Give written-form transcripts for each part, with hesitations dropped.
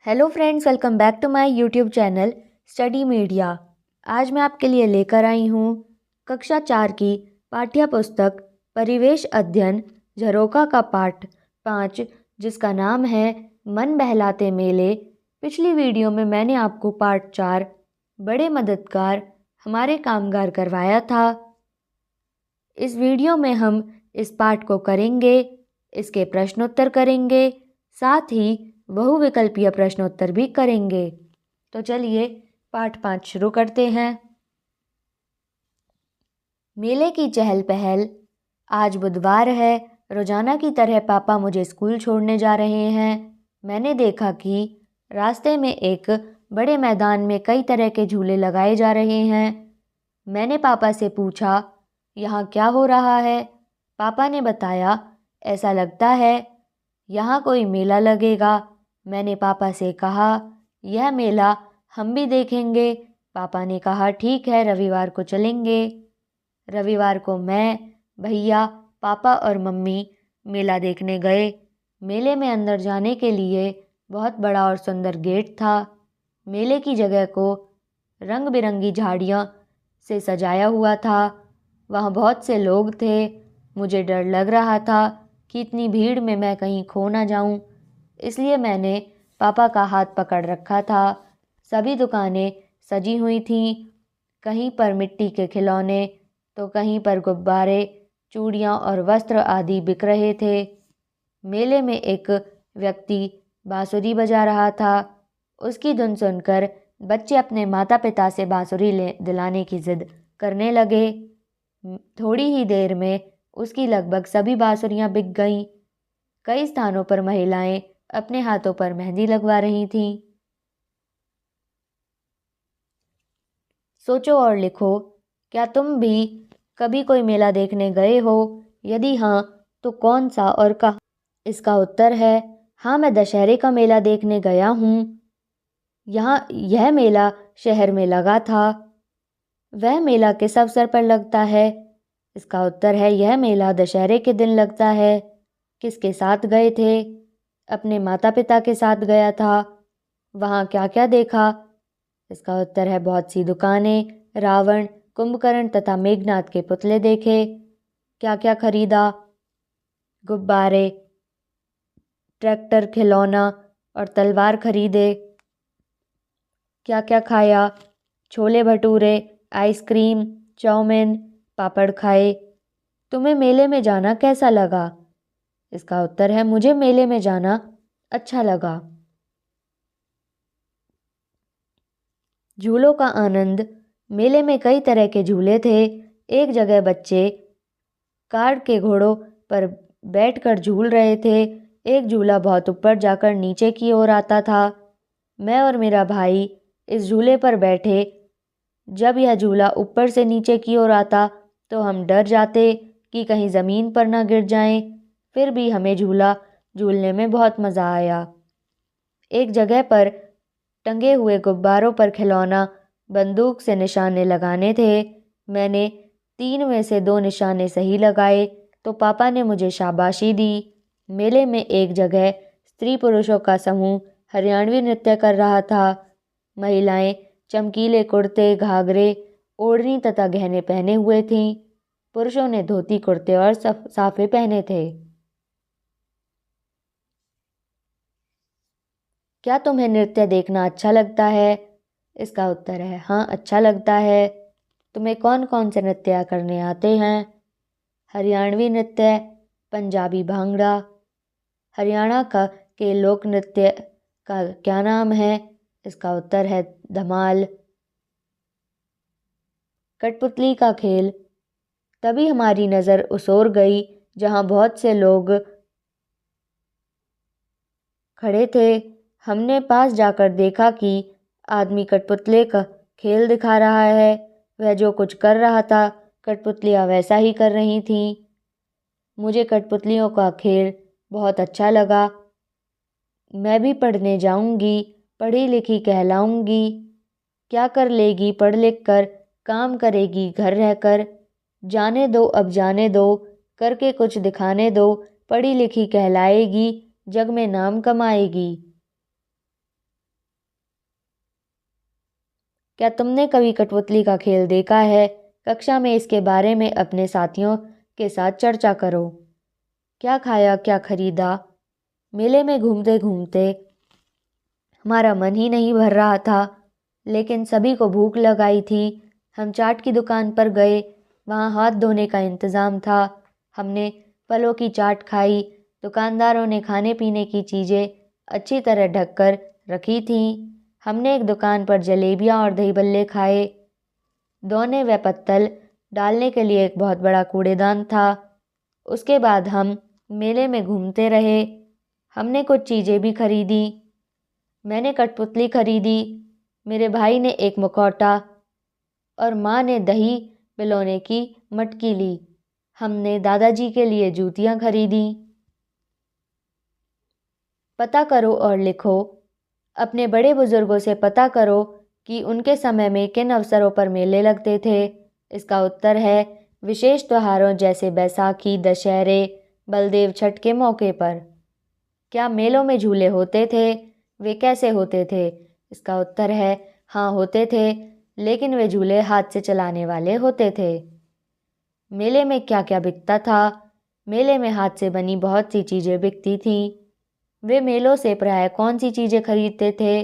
Hello friends, welcome back to my YouTube channel Study Media. आज मैं आपके लिए लेकर आई हूँ कक्षा 4 की पाठ्य पुस्तक परिवेश अध्ययन झरोखा का पाठ 5, जिसका नाम है मन बहलाते मेले। पिछली वीडियो में मैंने आपको पाठ 4 बड़े मददगार हमारे कामगार करवाया था। इस वीडियो में हम इस पाठ को करेंगे, इसके प्रश्नोत्तर करेंगे, साथ ही बहुविकल्पीय प्रश्नोत्तर भी करेंगे। तो चलिए पाठ 5 शुरू करते हैं। मेले की चहल पहल। आज बुधवार है। रोजाना की तरह पापा मुझे स्कूल छोड़ने जा रहे हैं। मैंने देखा कि रास्ते में एक बड़े मैदान में कई तरह के झूले लगाए जा रहे हैं। मैंने पापा से पूछा, यहाँ क्या हो रहा है? पापा ने बताया, ऐसा लगता है यहाँ कोई मेला लगेगा। मैंने पापा से कहा, यह मेला हम भी देखेंगे। पापा ने कहा, ठीक है, रविवार को चलेंगे। रविवार को मैं, भैया, पापा और मम्मी मेला देखने गए। मेले में अंदर जाने के लिए बहुत बड़ा और सुंदर गेट था। मेले की जगह को रंग बिरंगी झाड़ियाँ से सजाया हुआ था। वहाँ बहुत से लोग थे। मुझे डर लग रहा था कि इतनी भीड़ में मैं कहीं खो ना जाऊं, इसलिए मैंने पापा का हाथ पकड़ रखा था। सभी दुकानें सजी हुई थीं। कहीं पर मिट्टी के खिलौने तो कहीं पर गुब्बारे, चूड़ियाँ और वस्त्र आदि बिक रहे थे। मेले में एक व्यक्ति बांसुरी बजा रहा था। उसकी धुन सुनकर बच्चे अपने माता पिता से बांसुरी दिलाने की जिद करने लगे। थोड़ी ही देर में उसकी लगभग सभी बांसुरियां बिक गईं। कई स्थानों पर महिलाएं अपने हाथों पर मेहंदी लगवा रही थीं। सोचो और लिखो, क्या तुम भी कभी कोई मेला देखने गए हो? यदि हाँ, तो कौन सा और कहाँ? इसका उत्तर है हाँ, मैं दशहरे का मेला देखने गया हूँ। यह मेला शहर में लगा था। वह मेला किस अवसर पर लगता है? इसका उत्तर है यह मेला दशहरे के दिन लगता है। किसके साथ गए थे? अपने माता पिता के साथ गया था। वहाँ क्या क्या देखा? इसका उत्तर है बहुत सी दुकानें, रावण, कुंभकर्ण तथा मेघनाथ के पुतले देखे। क्या क्या खरीदा? गुब्बारे, ट्रैक्टर, खिलौना और तलवार खरीदे। क्या क्या खाया? छोले भटूरे, आइसक्रीम, चाउमीन, पापड़ खाए। तुम्हें मेले में जाना कैसा लगा? इसका उत्तर है मुझे मेले में जाना अच्छा लगा। झूलों का आनंद। मेले में कई तरह के झूले थे। एक जगह बच्चे कार के घोड़ों पर बैठकर झूल रहे थे। एक झूला बहुत ऊपर जाकर नीचे की ओर आता था। मैं और मेरा भाई इस झूले पर बैठे। जब यह झूला ऊपर से नीचे की ओर आता तो हम डर जाते कि कहीं ज़मीन पर ना गिर जाएं। फिर भी हमें झूलने में बहुत मज़ा आया। एक जगह पर टंगे हुए गुब्बारों पर खिलौना बंदूक से निशाने लगाने थे। मैंने 3 में से 2 निशाने सही लगाए तो पापा ने मुझे शाबाशी दी। मेले में एक जगह स्त्री पुरुषों का समूह हरियाणवी नृत्य कर रहा था। महिलाएं चमकीले कुर्ते, घाघरे, ओढ़नी तथा गहने पहने हुए थीं। पुरुषों ने धोती कुर्ते और साफे पहने थे। क्या तुम्हें नृत्य देखना अच्छा लगता है? इसका उत्तर है हाँ, अच्छा लगता है। तुम्हें कौन कौन से नृत्य करने आते हैं? हरियाणवी नृत्य, पंजाबी भांगड़ा। हरियाणा का के लोक नृत्य का क्या नाम है? इसका उत्तर है धमाल। कठपुतली का खेल। तभी हमारी नज़र उस ओर गई जहाँ बहुत से लोग खड़े थे। हमने पास जाकर देखा कि आदमी कठपुतले का खेल दिखा रहा है। वह जो कुछ कर रहा था कठपुतलियाँ वैसा ही कर रही थीं। मुझे कठपुतलियों का खेल बहुत अच्छा लगा। मैं भी पढ़ने जाऊंगी, पढ़ी लिखी कहलाऊंगी। क्या कर लेगी पढ़ लिख कर, काम करेगी घर रहकर। जाने दो अब जाने दो, करके कुछ दिखाने दो। पढ़ी लिखी कहलाएगी, जग में नाम कमाएगी। क्या तुमने कभी कठपुतली का खेल देखा है? कक्षा में इसके बारे में अपने साथियों के साथ चर्चा करो। क्या खाया, क्या खरीदा? मेले में घूमते घूमते हमारा मन ही नहीं भर रहा था, लेकिन सभी को भूख लगाई थी। हम चाट की दुकान पर गए, वहाँ हाथ धोने का इंतज़ाम था। हमने फलों की चाट खाई। दुकानदारों ने खाने पीने की चीज़ें अच्छी तरह ढक कर रखी थीं। हमने एक दुकान पर जलेबियाँ और दही बल्ले खाए। दोने व पत्तल डालने के लिए एक बहुत बड़ा कूड़ेदान था। उसके बाद हम मेले में घूमते रहे। हमने कुछ चीज़ें भी खरीदी। मैंने कठपुतली खरीदी, मेरे भाई ने एक मुखौटा और माँ ने दही पिलौने की मटकी ली। हमने दादाजी के लिए जूतियाँ खरीदी। पता करो और लिखो। अपने बड़े बुजुर्गों से पता करो कि उनके समय में किन अवसरों पर मेले लगते थे। इसका उत्तर है विशेष त्योहारों जैसे बैसाखी, दशहरे, बलदेव छठ के मौके पर। क्या मेलों में झूले होते थे? वे कैसे होते थे? इसका उत्तर है हाँ, होते थे, लेकिन वे झूले हाथ से चलाने वाले होते थे। मेले में क्या क्या बिकता था? मेले में हाथ से बनी बहुत सी चीज़ें बिकती थीं। वे मेलों से प्रायः कौन सी चीज़ें खरीदते थे?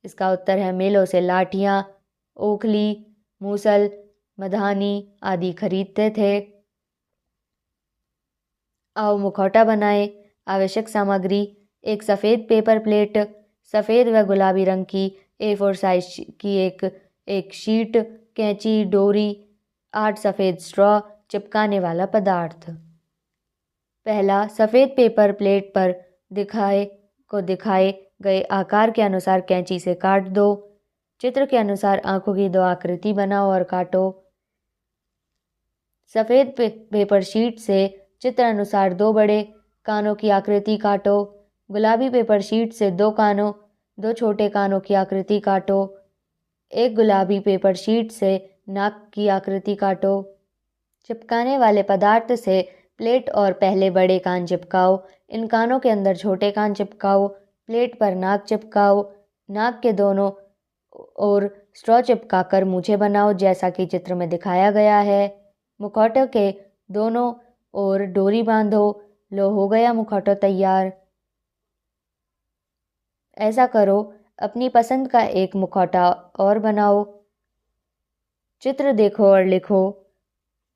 इसका उत्तर है मेलों से लाठियाँ, ओखली, मूसल, मधानी आदि खरीदते थे। आओ मुखौटा बनाएं। आवश्यक सामग्री: एक सफ़ेद पेपर प्लेट, सफ़ेद व गुलाबी रंग की A4 साइज की एक शीट, कैंची, डोरी, 8 सफ़ेद स्ट्रॉ, चिपकाने वाला पदार्थ। पहला, सफ़ेद पेपर प्लेट पर दिखाए गए आकार के अनुसार कैंची से काट दो। चित्र के अनुसार आंखों की 2 आकृति बनाओ और काटो। सफ़ेद पेपर शीट से चित्र अनुसार 2 बड़े कानों की आकृति काटो। गुलाबी पेपर शीट से 2 कानों, 2 छोटे कानों की आकृति काटो। एक गुलाबी पेपर शीट से नाक की आकृति काटो। चिपकाने वाले पदार्थ से प्लेट और पहले बड़े कान चिपकाओ। इन कानों के अंदर छोटे कान चिपकाओ। प्लेट पर नाक चिपकाओ। नाक के दोनों ओर स्ट्रॉ चिपकाकर मूछें बनाओ, जैसा कि चित्र में दिखाया गया है। मुखौटे के दोनों ओर डोरी बांधो। लो, हो गया मुखौटा तैयार। ऐसा करो, अपनी पसंद का एक मुखौटा और बनाओ। चित्र देखो और लिखो।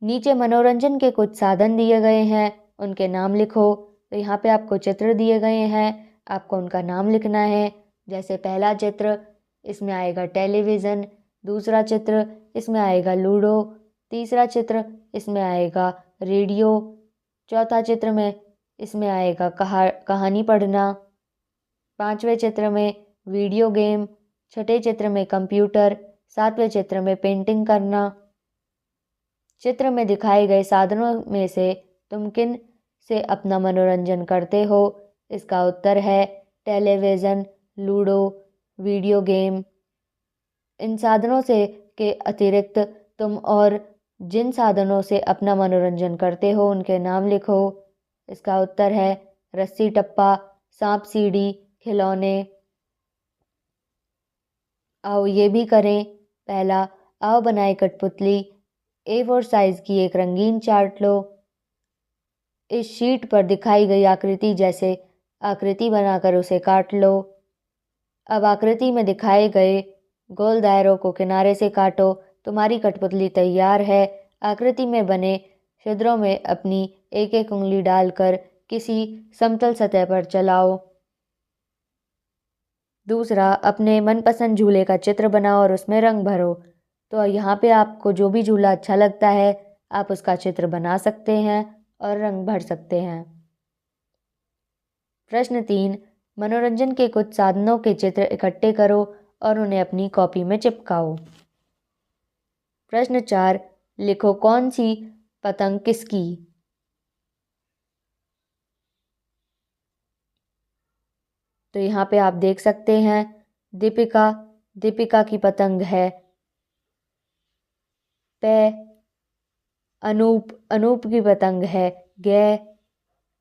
नीचे मनोरंजन के कुछ साधन दिए गए हैं, उनके नाम लिखो। तो यहाँ पे आपको चित्र दिए गए हैं, आपको उनका नाम लिखना है। जैसे पहला चित्र, इसमें आएगा टेलीविज़न। दूसरा चित्र, इसमें आएगा लूडो। तीसरा चित्र, इसमें आएगा रेडियो। चौथा चित्र में इसमें आएगा कहानी पढ़ना। पांचवें चित्र में वीडियो गेम। छठे चित्र में कंप्यूटर। सातवें चित्र में पेंटिंग करना। चित्र में दिखाए गए साधनों में से तुम किन से अपना मनोरंजन करते हो? इसका उत्तर है टेलीविज़न, लूडो, वीडियो गेम। इन साधनों से के अतिरिक्त तुम और जिन साधनों से अपना मनोरंजन करते हो उनके नाम लिखो। इसका उत्तर है रस्सी टप्पा, सांप सीढ़ी, खिलौने। आओ ये भी करें। पहला, आओ बनाए कठपुतली। A4 साइज की एक रंगीन चार्ट लो। इस शीट पर दिखाई गई आकृति जैसे आकृति बनाकर उसे काट लो। अब आकृति में दिखाए गए गोल दायरों को किनारे से काटो। तुम्हारी कठपुतली तैयार है। आकृति में बने छिद्रों में अपनी एक एक उंगली डालकर किसी समतल सतह पर चलाओ। दूसरा, अपने मनपसंद झूले का चित्र बनाओ और उसमें रंग भरो। तो यहाँ पे आपको जो भी झूला अच्छा लगता है आप उसका चित्र बना सकते हैं और रंग भर सकते हैं। प्रश्न 3, मनोरंजन के कुछ साधनों के चित्र इकट्ठे करो और उन्हें अपनी कॉपी में चिपकाओ। प्रश्न 4, लिखो कौन सी पतंग किसकी? तो यहाँ पे आप देख सकते हैं दीपिका की पतंग है पे। अनूप की पतंग है गे।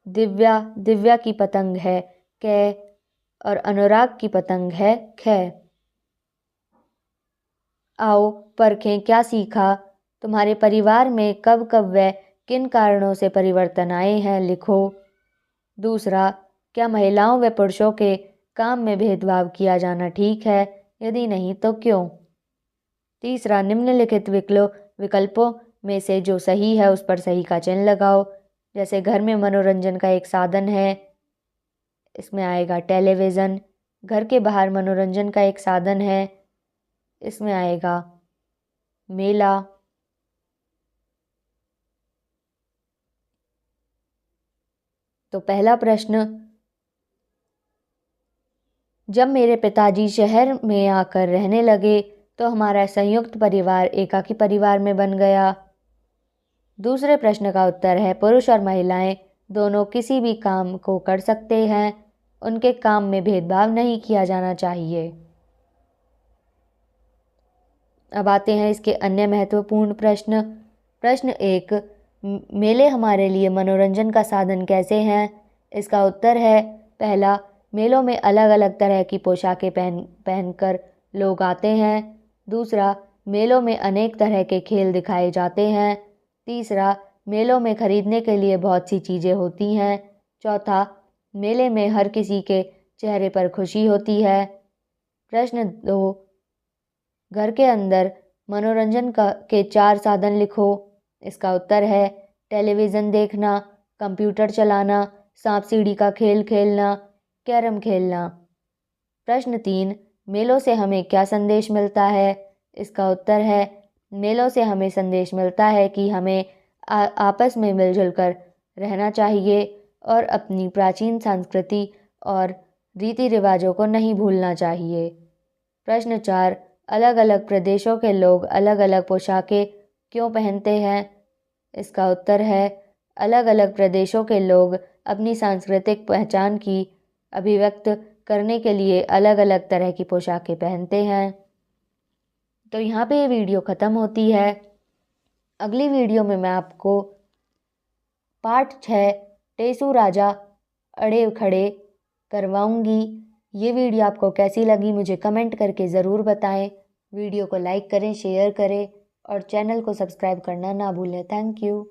दिव्या की पतंग है कै। और अनुराग की पतंग है खे। आओ परखें क्या सीखा, तुम्हारे परिवार में कब कब व किन कारणों से परिवर्तन आए हैं, लिखो। दूसरा, क्या महिलाओं व पुरुषों के काम में भेदभाव किया जाना ठीक है, यदि नहीं तो क्यों। तीसरा, निम्नलिखित विकल्पों में से जो सही है उस पर सही का चिन्ह लगाओ। जैसे घर में मनोरंजन का एक साधन है, इसमें आएगा टेलीविज़न। घर के बाहर मनोरंजन का एक साधन है, इसमें आएगा मेला। तो पहला प्रश्न, जब मेरे पिताजी शहर में आकर रहने लगे तो हमारा संयुक्त परिवार एकाकी परिवार में बन गया। दूसरे प्रश्न का उत्तर है, पुरुष और महिलाएं दोनों किसी भी काम को कर सकते हैं, उनके काम में भेदभाव नहीं किया जाना चाहिए। अब आते हैं इसके अन्य महत्वपूर्ण प्रश्न। प्रश्न एक, मेले हमारे लिए मनोरंजन का साधन कैसे हैं। इसका उत्तर है, पहला, मेलों में अलग अलग तरह की पोशाकें पहनकर लोग आते हैं। दूसरा, मेलों में अनेक तरह के खेल दिखाए जाते हैं। तीसरा, मेलों में खरीदने के लिए बहुत सी चीज़ें होती हैं। चौथा, मेले में हर किसी के चेहरे पर खुशी होती है। प्रश्न दो, घर के अंदर मनोरंजन के 4 साधन लिखो। इसका उत्तर है, टेलीविज़न देखना, कंप्यूटर चलाना, सांप सीढ़ी का खेल खेलना, कैरम खेलना। प्रश्न 3, मेलों से हमें क्या संदेश मिलता है। इसका उत्तर है, मेलों से हमें संदेश मिलता है कि हमें आपस में मिलजुल कर रहना चाहिए और अपनी प्राचीन संस्कृति और रीति रिवाजों को नहीं भूलना चाहिए। प्रश्न 4, अलग अलग प्रदेशों के लोग अलग अलग पोशाकें क्यों पहनते हैं। इसका उत्तर है, अलग अलग प्रदेशों के लोग अपनी सांस्कृतिक पहचान की अभिव्यक्त करने के लिए अलग अलग तरह की पोशाकें पहनते हैं। तो यहाँ पे ये वीडियो ख़त्म होती है। अगली वीडियो में मैं आपको पार्ट 6 टेसू राजा अड़े खड़े करवाऊंगी। ये वीडियो आपको कैसी लगी मुझे कमेंट करके ज़रूर बताएं। वीडियो को लाइक करें, शेयर करें और चैनल को सब्सक्राइब करना ना भूलें। Thank you.